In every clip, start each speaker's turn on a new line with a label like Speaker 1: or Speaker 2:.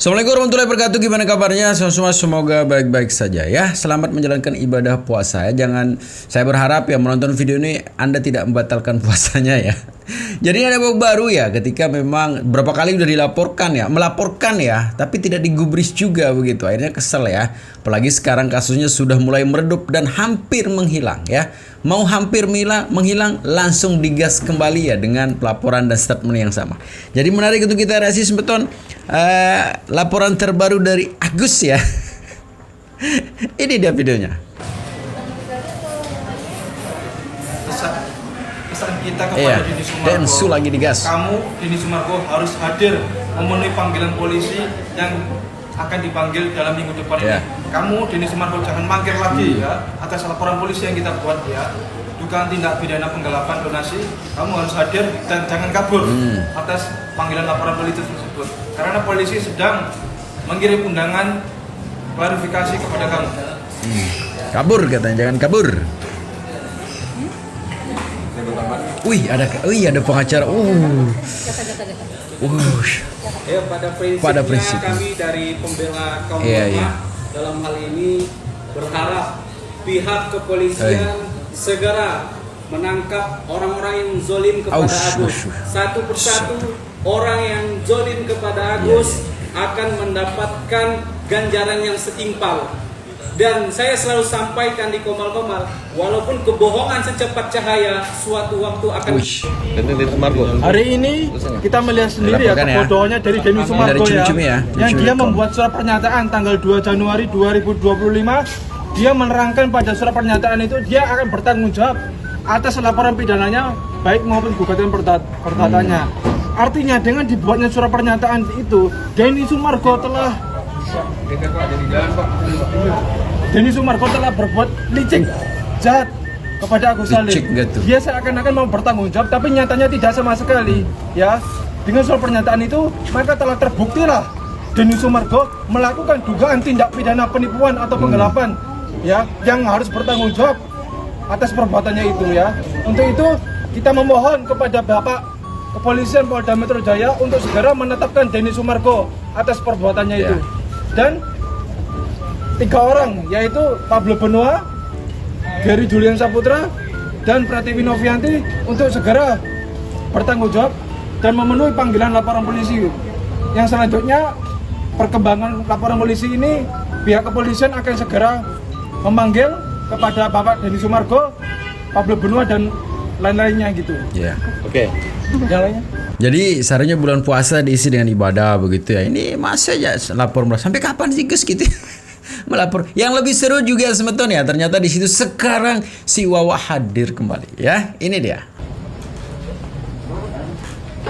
Speaker 1: Assalamualaikum warahmatullahi wabarakatuh. Gimana kabarnya? Semoga baik-baik saja ya. Selamat menjalankan ibadah puasa ya. Saya berharap ya menonton video ini Anda tidak membatalkan puasanya ya. Jadi ada bau baru ya ketika memang berapa kali udah melaporkan ya, tapi tidak digubris juga begitu. Akhirnya kesel ya. Apalagi sekarang kasusnya sudah mulai meredup dan hampir menghilang ya. Mau hampir menghilang langsung digas kembali ya dengan pelaporan dan statement yang sama. Jadi menarik untuk kita reaksi sebeton. Laporan terbaru dari Agus ya. Ini dia videonya.
Speaker 2: Pesan kita kepada Denny Sumargo,
Speaker 1: Densu lagi digas.
Speaker 2: kamu Denny Sumargo harus hadir memenuhi panggilan polisi yang akan dipanggil dalam minggu depan ini. Kamu Denny Sumargo jangan mangkir lagi ya atas laporan polisi yang kita buat ya. Dugaan tindak pidana penggelapan donasi, kamu harus hadir dan jangan kabur atas panggilan laporan polisi tersebut. Karena polisi sedang mengirim undangan klarifikasi kepada kamu.
Speaker 1: Kabur katanya, jangan kabur. Wih, ada pengacara.
Speaker 3: Pada prinsipnya kami dari pembela kaum ulama dalam hal ini berharap pihak kepolisian segera menangkap orang-orang yang zolim kepada Agus. Satu persatu orang yang zolim kepada Agus akan mendapatkan ganjaran yang setimpal. Dan saya selalu sampaikan di Komal-Komal, walaupun kebohongan secepat cahaya suatu waktu akan.
Speaker 4: Hari ini kita melihat sendiri ya kebodohannya dari Denny Sumargo ya, yang dia membuat surat pernyataan tanggal 2 Januari 2025. Dia menerangkan pada surat pernyataan itu dia akan bertanggung jawab atas laporan pidananya baik maupun gugatan perdatanya. Artinya dengan dibuatnya surat pernyataan itu, Denny Sumargo telah berbuat licik, jahat kepada Agus Salim. Dia seakan-akan mau bertanggung jawab, tapi nyatanya tidak sama sekali. Ya, dengan surat pernyataan itu maka telah terbuktilah Denny Sumargo melakukan dugaan tindak pidana penipuan atau penggelapan, ya, yang harus bertanggung jawab atas perbuatannya itu ya. Untuk itu kita memohon kepada Bapak Kepolisian Polda Metro Jaya untuk segera menetapkan Denny Sumargo atas perbuatannya itu. Dan 3 orang yaitu Pablo Benoa, Gary Julian Saputra, dan Pratiwi Novianti untuk segera bertanggung jawab dan memenuhi panggilan laporan polisi. Yang selanjutnya perkembangan laporan polisi ini pihak kepolisian akan segera memanggil kepada Bapak Denny Sumargo, Pablo Benoa dan lain-lainnya gitu.
Speaker 1: Oke. Yang lainnya. Jadi seharusnya bulan puasa diisi dengan ibadah begitu ya. Ini masa aja lapor sampai kapan sih Gus gitu? Melapor. Yang lebih seru juga semeton ya. Ternyata di situ sekarang si Wawa hadir kembali ya. Ini dia.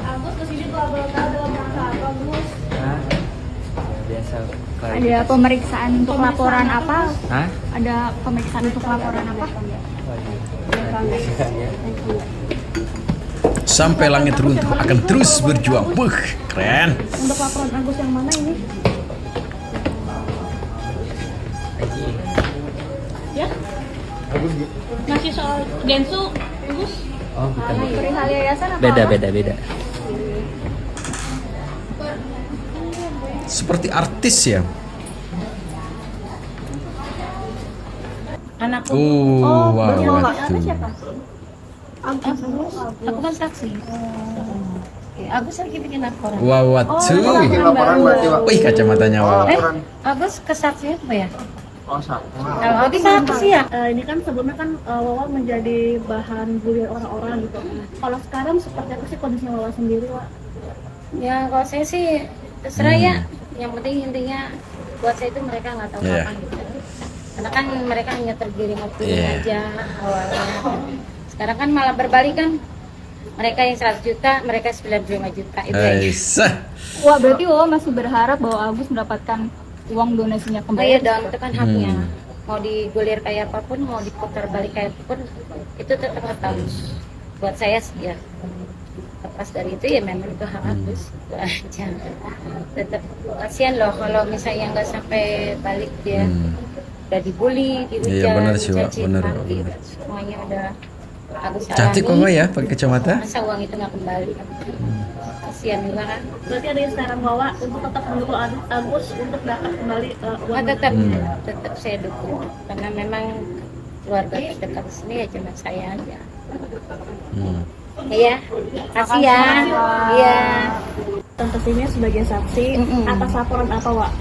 Speaker 5: Agus kesini tuh dalam rangka apa, Gus?
Speaker 6: Biasa.
Speaker 5: Ada pemeriksaan untuk laporan apa? Ada pemeriksaan untuk laporan apa?
Speaker 1: Sampai langit runtuh akan terus berjuang. Keren.
Speaker 5: Untuk laporan Agus yang mana ini? Ya? Masih soal Densu, Gus?
Speaker 6: Oh, bukan.
Speaker 5: Perihal yayasan apa?
Speaker 6: Beda.
Speaker 1: Seperti artis ya.
Speaker 5: Anakku.
Speaker 1: Wawa tuh.
Speaker 5: Siapa? Aku kan saksi. Agus lagi bikin laporan.
Speaker 1: Wawa tuh. Wih, kacamatanya Wawa.
Speaker 5: Agus kesaksian apa ya?
Speaker 7: Tapi saksi ya. Ini kan sebelumnya kan Wawa menjadi bahan bulian orang-orang gitu. Kalau sekarang seperti apa sih kondisinya Wawa sendiri, Wak?
Speaker 5: Ya kalau saya sih terserah ya. Yang penting intinya buat saya itu mereka nggak tahu apa gitu. Karena kan mereka hanya tergiring opini aja awalnya. Sekarang kan malah berbalik kan. Mereka yang 100 juta, mereka 95 juta itu aja.
Speaker 7: Wah, berarti Wawa masih berharap bahwa Agus mendapatkan uang donasinya kembali?
Speaker 5: Iya dong, itu kan haknya. Mau digulir kayak apapun, mau diputar balik kayak apapun, itu tetap hak Agus. Buat saya sih ya. Lepas dari itu ya memang itu hak Agus. Itu aja. Tetap kasihan loh kalau misalnya nggak sampai balik dia. Udah dibully, dihujat,
Speaker 1: Iya benar sih, Wak. Benar.
Speaker 5: Semuanya udah Agus
Speaker 1: Cantik kok ya pakai kacamata.
Speaker 5: Masa uang itu nggak kembali? kasihan juga kan.
Speaker 7: Berarti ada yang sekarang bawa untuk tetap mendukung Agus untuk dapat kembali uang.
Speaker 5: Tetap saya dukung karena memang keluarga terdekat di sini ya cuma saya aja. Iya, kasih ya. Iya.
Speaker 7: Tante Simi sebagai saksi atas laporan apa, Wak?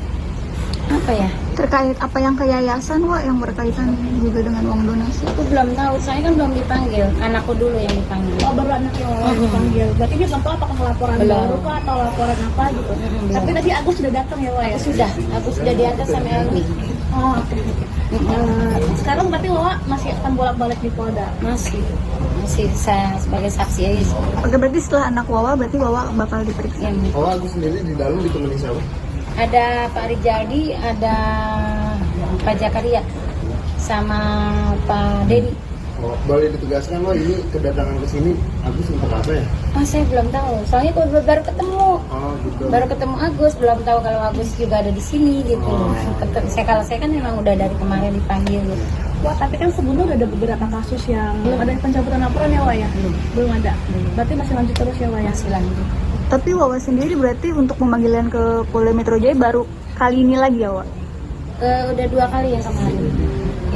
Speaker 5: Apa ya?
Speaker 8: Terkait apa yang ke yayasan, Wak, yang berkaitan juga dengan uang donasi?
Speaker 5: Aku belum tahu, saya kan belum dipanggil. Anakku dulu yang dipanggil.
Speaker 7: Oh, baru anaknya yang dipanggil. Berarti dia belum tahu apakah laporan
Speaker 5: Belum.
Speaker 7: baru kah atau laporan apa gitu.
Speaker 5: Belum.
Speaker 7: Tapi tadi Agus sudah datang ya, Wak ya?
Speaker 5: Aku sudah di atas sama Elmi.
Speaker 7: Oh, oke. Sekarang berarti Wak masih akan bolak-balik di Polda?
Speaker 5: Masih saya sebagai saksi aja sih.
Speaker 8: Oke, berarti setelah anak Wawa, berarti Wawa bakal diperiksa.
Speaker 5: Yang
Speaker 4: Oh, Agus sendiri di dalam ditemani siapa?
Speaker 5: ada Pak Rijaldi, ada Pak Jakaria, sama Pak Dedi.
Speaker 4: Oh, boleh ditegaskan loh, ini kedatangan ke sini Agus untuk apa ya?
Speaker 5: Oh, saya belum tahu. Soalnya aku baru ketemu.
Speaker 4: Oh, gitu.
Speaker 5: Baru ketemu Agus, belum tahu kalau Agus juga ada di sini gitu. Kalau saya kan memang udah dari kemarin dipanggil gitu.
Speaker 7: Wah, tapi kan sebelumnya udah ada beberapa kasus yang belum ada pencabutan laporan ya, Wak ya? Belum ada. Berarti masih lanjut terus ya, Wak ya?
Speaker 5: Masih lanjut.
Speaker 8: Tapi Wawa sendiri berarti untuk pemanggilan ke Polda Metro Jaya baru kali ini lagi ya, Wak?
Speaker 5: Udah 2 kali yang kemarin.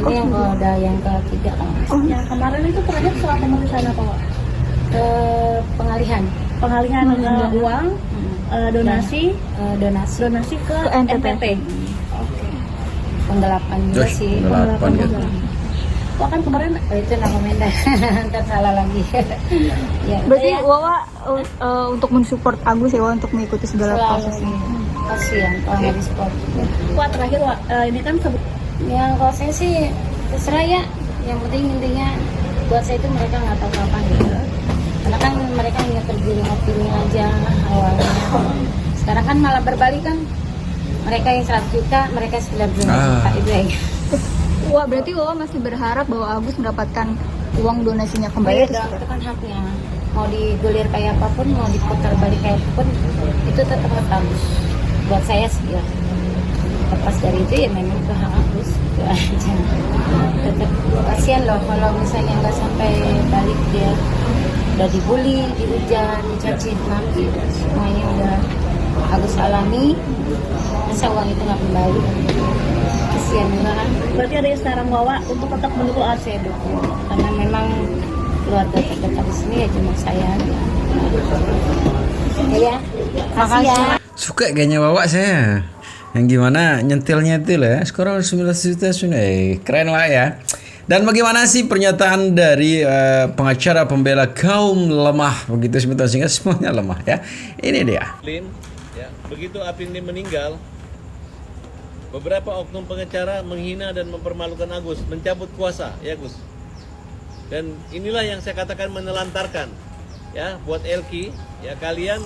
Speaker 5: Ini yang udah yang ketiga kan.
Speaker 7: Yang kemarin itu terakhir soal pemeriksaan apa, Wak?
Speaker 5: Pengalihan
Speaker 7: Pengalihan uang, donasi
Speaker 5: donasi
Speaker 7: ke
Speaker 8: NTT.
Speaker 7: NTT.
Speaker 5: penggelapan juga sih.
Speaker 1: Penggelapan gitu.
Speaker 7: Wah, kan kemarin
Speaker 5: Itu nama Mendan. Ntar salah lagi. Ya,
Speaker 8: Berarti
Speaker 5: ya,
Speaker 8: Wawa untuk mensupport Agus ya, Wak, untuk mengikuti segala
Speaker 5: selalu
Speaker 8: prosesnya.
Speaker 5: kasihan kalau nggak di sport.
Speaker 7: Wak terakhir, Wak, ini kan
Speaker 5: Ya kalau saya sih terserah ya. Yang penting intinya buat saya itu mereka nggak tahu apa gitu. Karena kan mereka hanya tergiring opini aja awalnya. Sekarang kan malah berbalik kan. Mereka yang 100 juta, mereka 9 juta. Itu ya.
Speaker 8: Wah, berarti Wawa masih berharap bahwa Agus mendapatkan uang donasinya kembali.
Speaker 5: Iya dong, itu kan haknya. Mau digulir kayak apapun, mau diputar balik kayak apapun, itu tetap hak Agus. Buat saya sih ya. Lepas dari itu ya memang itu hak Agus. Itu aja. Tetap kasihan loh kalau misalnya nggak sampai balik dia udah dibully, dihujat, dicaci maki, semuanya udah Agus alami. Masa uang itu nggak kembali? Kasihan juga kan.
Speaker 7: berarti ada yang sekarang Wawa untuk tetap mendukung
Speaker 5: Saya dukung karena memang keluarga terdekat di sini ya cuma saya aja. Ya, makasih ya.
Speaker 1: Suka kayaknya Wawa saya. Yang gimana nyentilnya itu lah ya. Sekarang 19 juta sudah. Keren lah ya. Dan bagaimana sih pernyataan dari pengacara pembela kaum lemah begitu sebentar sehingga semuanya lemah ya. Ini dia.
Speaker 9: Ya, begitu Aprindi meninggal, beberapa oknum pengacara menghina dan mempermalukan Agus, mencabut kuasa, ya Gus. Dan inilah yang saya katakan menelantarkan, ya, buat Elki, ya kalian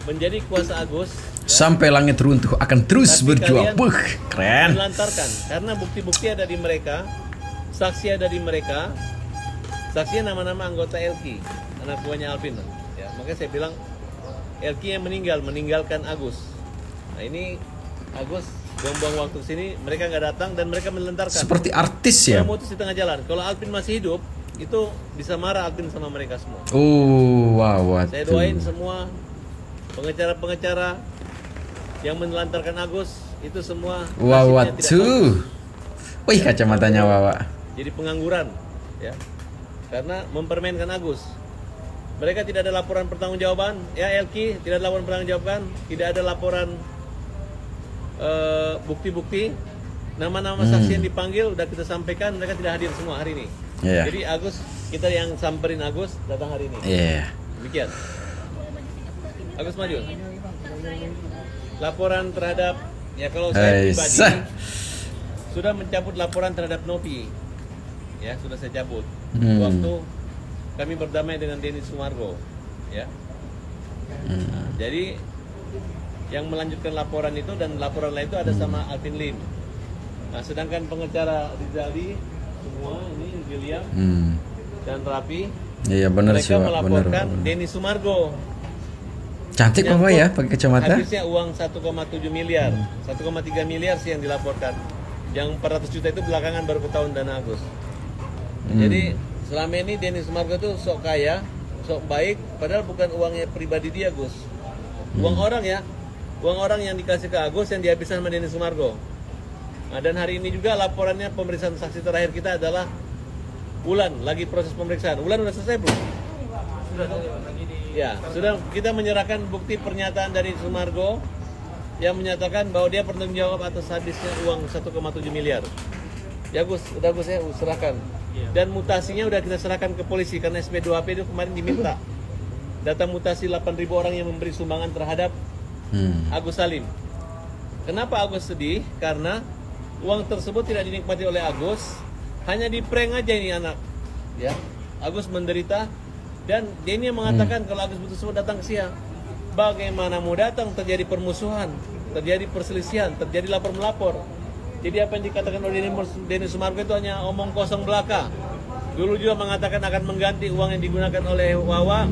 Speaker 9: menjadi kuasa Agus. Ya,
Speaker 1: Sampai langit runtuh akan terus
Speaker 9: tapi
Speaker 1: berjuang.
Speaker 9: kalian
Speaker 1: Keren.
Speaker 9: menelantarkan, karena bukti-bukti ada di mereka, saksi ada di mereka, saksinya nama-nama anggota Elki, anak buahnya Alvin. Ya, makanya saya bilang Elki yang meninggalkan Agus. Nah ini Agus buang-buang waktu sini, mereka nggak datang dan mereka melentarkan.
Speaker 1: Seperti artis ya.
Speaker 9: Memutus di tengah jalan. Kalau Alvin masih hidup, itu bisa marah Alvin sama mereka semua.
Speaker 1: Oh, wow,
Speaker 9: Saya
Speaker 1: waduh.
Speaker 9: doain semua pengacara-pengacara yang menelantarkan Agus itu semua
Speaker 1: Wow,
Speaker 9: nasibnya tidak bagus.
Speaker 1: waduh. Wih, kacamatanya Wawa.
Speaker 9: Jadi pengangguran, ya, karena mempermainkan Agus. Mereka tidak ada laporan pertanggungjawaban, ya Elki tidak ada laporan pertanggungjawaban, tidak ada laporan bukti-bukti, nama-nama saksi yang dipanggil udah kita sampaikan, mereka tidak hadir semua hari ini.
Speaker 1: Iya.
Speaker 9: Jadi Agus, kita yang samperin Agus datang hari ini.
Speaker 1: Iya.
Speaker 9: Demikian. Agus maju. Laporan terhadap, ya kalau saya pribadi sudah mencabut laporan terhadap Novi, ya sudah saya cabut. Waktu kami berdamai dengan Denny Sumargo, ya. Jadi yang melanjutkan laporan itu dan laporan lain itu ada sama Alvin Lim. Nah, sedangkan pengacara Rizali semua ini William dan Rapi,
Speaker 1: Iya benar sih,
Speaker 9: mereka
Speaker 1: Wak.
Speaker 9: melaporkan
Speaker 1: Benar.
Speaker 9: Denny Sumargo.
Speaker 1: Cantik Wawa ya pakai kacamata.
Speaker 9: Habisnya uang 1,7 miliar, 1,3 miliar sih yang dilaporkan. Yang 400 juta itu belakangan baru ketahuan dana Agus. Jadi selama ini Denny Sumargo tuh sok kaya, sok baik, padahal bukan uangnya pribadi dia, Gus. Uang orang ya, uang orang yang dikasih ke Agus yang dihabiskan sama Denny Sumargo. Nah, dan hari ini juga laporannya pemeriksaan saksi terakhir kita adalah Ulan, lagi proses pemeriksaan. Ulan udah selesai belum? Sudah. Ya, sudah kita menyerahkan bukti pernyataan dari Sumargo yang menyatakan bahwa dia bertanggung jawab atas habisnya uang 1,7 miliar. Ya Gus, udah Gus ya, serahkan. Dan mutasinya udah kita serahkan ke polisi karena SP2AP itu kemarin diminta. Data mutasi 8.000 orang yang memberi sumbangan terhadap Agus Salim. Kenapa Agus sedih? Karena uang tersebut tidak dinikmati oleh Agus, hanya di prank aja ini anak. Ya, Agus menderita dan Denny mengatakan kalau Agus tersebut datang ke siang. Bagaimana mau datang terjadi permusuhan, terjadi perselisihan, terjadi lapor melapor. Jadi apa yang dikatakan oleh Denny Sumargo itu hanya omong kosong belaka. Dulu juga mengatakan akan mengganti uang yang digunakan oleh Wawa,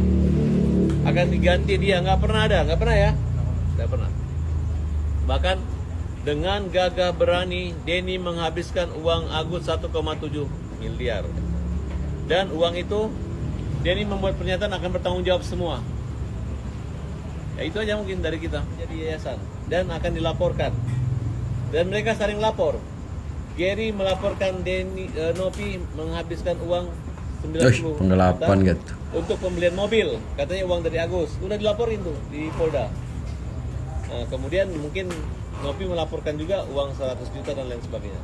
Speaker 9: akan diganti dia, nggak pernah ada, nggak pernah ya, nggak pernah. Bahkan dengan gagah berani Denny menghabiskan uang Agus 1,7 miliar. Dan uang itu Denny membuat pernyataan akan bertanggung jawab semua. Ya itu aja mungkin dari kita, jadi yayasan. Dan akan dilaporkan. Dan mereka saling lapor. Gary melaporkan Nopi menghabiskan uang 90
Speaker 1: penggelapan
Speaker 9: juta
Speaker 1: gitu.
Speaker 9: untuk pembelian mobil. Katanya uang dari Agus. Udah dilaporin tuh di Polda. Nah, kemudian mungkin Nopi melaporkan juga uang 100 juta dan lain sebagainya.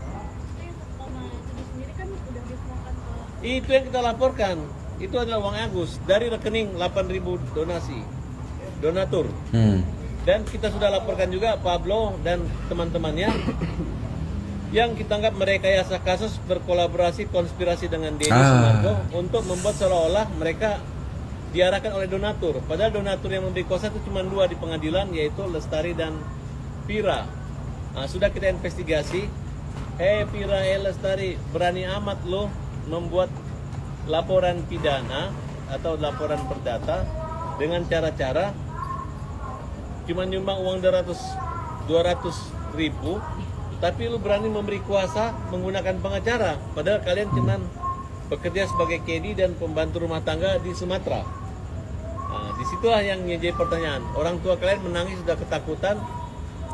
Speaker 9: Itu yang kita laporkan. Itu adalah uang Agus dari rekening 8.000 donatur. Dan kita sudah laporkan juga Pablo dan teman-temannya yang kita anggap merekayasa kasus berkolaborasi konspirasi dengan Denny Sumargo untuk membuat seolah-olah mereka diarahkan oleh donatur. Padahal donatur yang memberi kuasa itu cuma 2 di pengadilan, yaitu Lestari dan Pira. Nah, sudah kita investigasi. Pira, Lestari, berani amat lo membuat laporan pidana atau laporan perdata dengan cara-cara cuma nyumbang uang 200 ribu, tapi lu berani memberi kuasa menggunakan pengacara, padahal kalian cuma bekerja sebagai kedi dan pembantu rumah tangga di Sumatera. Nah, disitulah yang menjadi pertanyaan. Orang tua kalian menangis sudah ketakutan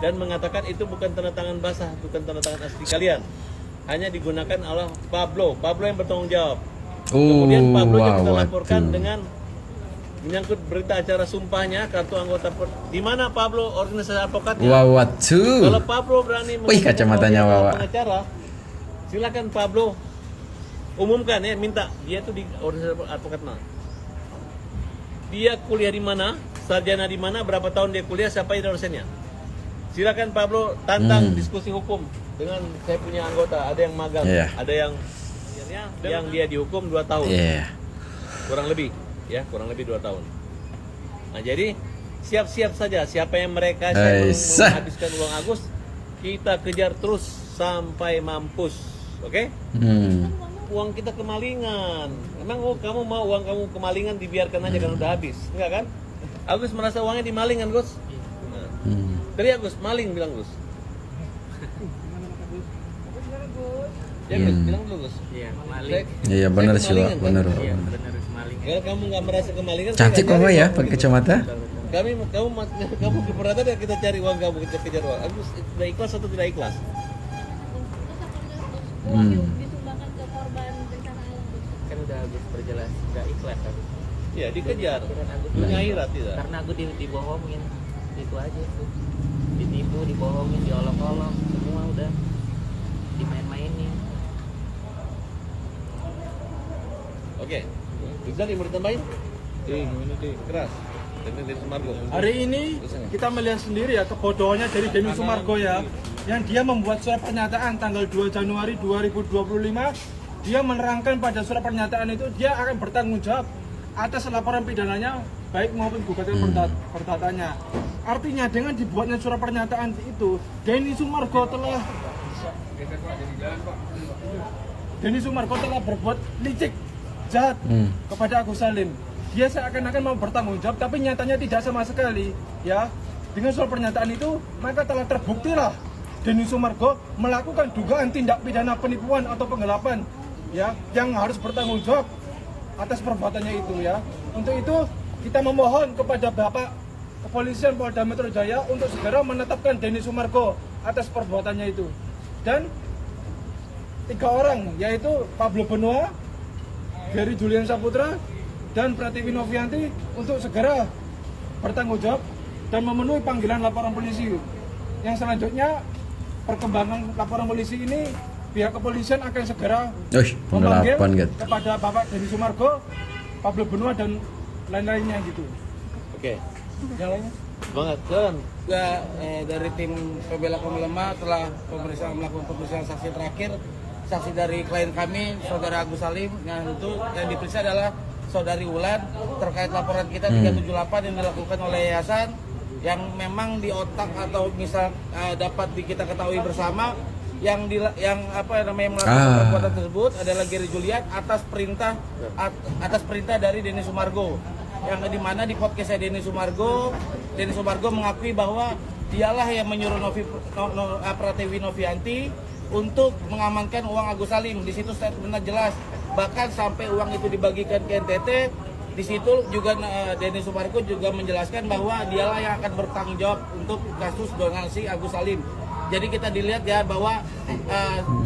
Speaker 9: dan mengatakan itu bukan tanda tangan basah, bukan tanda tangan asli kalian, hanya digunakan oleh Pablo yang bertanggung jawab. Kemudian Pablo juga kita laporkan dengan menyangkut berita acara sumpahnya kartu anggota di mana Pablo organisasi advokatnya. Kalau Pablo berani
Speaker 1: kacamatanya Wawa.
Speaker 9: Pengacara, silakan Pablo umumkan ya, minta dia tuh di organisasi advokat mana. Dia kuliah di mana, sarjana di mana, berapa tahun dia kuliah, siapa yang dosennya. Silakan Pablo tantang diskusi hukum dengan saya punya anggota, ada yang magang, ada yang dia dihukum 2 tahun. Kurang lebih. Ya, kurang lebih 2 tahun. Nah, jadi siap-siap saja siapa yang mereka menghabiskan uang Agus, kita kejar terus sampai mampus. Oke? Uang kita kemalingan. Emang kamu mau uang kamu kemalingan dibiarkan aja kan udah habis? Enggak kan? Agus merasa uangnya dimaling kan, Gus? Nah. Teriak Gus, maling bilang Gus. Ya, Gus, bilang dulu Gus.
Speaker 6: Iya, maling.
Speaker 1: Iya, benar sih, Pak. Benar.
Speaker 6: Iya, benar maling.
Speaker 9: Kalau kamu nggak merasa kemalingan,
Speaker 1: Cantik kok ya pakai kacamata.
Speaker 9: Kamu keberatan ya kita cari uang kamu, kita kejar uang. Agus sudah ikhlas atau tidak ikhlas?
Speaker 7: Disumbangkan ke korban bencana alam.
Speaker 6: Kan udah Agus berjelas nggak ikhlas kan.
Speaker 9: Iya, dikejar.
Speaker 6: Agus
Speaker 9: Punya akhirat tidak?
Speaker 6: Karena Agus dibohongin. Itu aja tuh. Ditipu, dibohongin, diolok-olok, semua udah dimain-mainin.
Speaker 9: Oke. Rizal mau ditambahin? Keras. Dari Sumargo.
Speaker 4: Hari ini kita melihat sendiri ya kebodohannya dari Denny Sumargo ya, yang dia membuat surat pernyataan tanggal 2 Januari 2025. Dia menerangkan pada surat pernyataan itu dia akan bertanggung jawab atas laporan pidananya baik maupun gugatan perdatanya. Artinya dengan dibuatnya surat pernyataan itu, Denny Sumargo telah berbuat licik, jahat kepada Agus Salim. Dia seakan-akan mau bertanggung jawab, tapi nyatanya tidak sama sekali. Ya, dengan surat pernyataan itu maka telah terbuktilah Denny Sumargo melakukan dugaan tindak pidana penipuan atau penggelapan, ya, yang harus bertanggung jawab atas perbuatannya itu ya. Untuk itu kita memohon kepada Bapak kepolisian Polda Metro Jaya untuk segera menetapkan Denny Sumargo atas perbuatannya itu. Dan 3 orang, yaitu Pablo Benoa, Gary Julian Saputra, dan Pratiwi Novianti untuk segera bertanggung jawab dan memenuhi panggilan laporan polisi. Yang selanjutnya, perkembangan laporan polisi ini, pihak kepolisian akan segera memanggil kepada Bapak Denny Sumargo, Pablo Benoa, dan lain-lainnya gitu.
Speaker 9: Oke.
Speaker 4: Yang lainnya?
Speaker 9: Banget, John.
Speaker 3: Dari tim pembela kaum lemah telah melakukan pemeriksaan saksi terakhir, saksi dari klien kami, saudara Agus Salim. Yang itu yang diperiksa adalah saudari Wulan terkait laporan kita 378 yang dilakukan oleh yayasan yang memang di otak atau misal dapat kita ketahui bersama yang melakukan perbuatan tersebut adalah Gary Julian atas perintah dari Denny Sumargo, yang dimana di podcastnya Denny Sumargo mengakui bahwa dialah yang menyuruh Pratiwi Novianti untuk mengamankan uang Agus Salim. Di situ statementnya jelas, bahkan sampai uang itu dibagikan ke NTT. Di situ juga Denny Sumargo juga menjelaskan bahwa dialah yang akan bertanggung jawab untuk kasus donasi Agus Salim. Jadi kita dilihat ya bahwa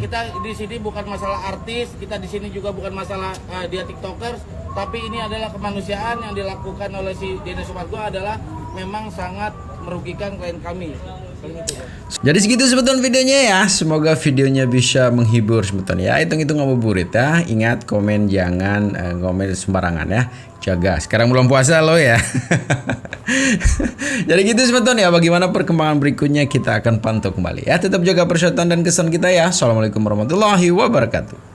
Speaker 3: kita di sini bukan masalah artis, kita di sini juga bukan masalah dia tiktokers, tapi ini adalah kemanusiaan yang dilakukan oleh si Denny Sumargo adalah memang sangat merugikan klien kami.
Speaker 1: Jadi segitu sebetulnya videonya ya. Semoga videonya bisa menghibur sebetulnya ya. Hitung-hitung ngabuburit ya. Ingat komen jangan komen sembarangan ya. Jaga. Sekarang belum puasa loh ya. Jadi gitu sebetulnya. Bagaimana perkembangan berikutnya kita akan pantau kembali ya. Tetap jaga persatuan dan kesan kita ya. Assalamualaikum warahmatullahi wabarakatuh.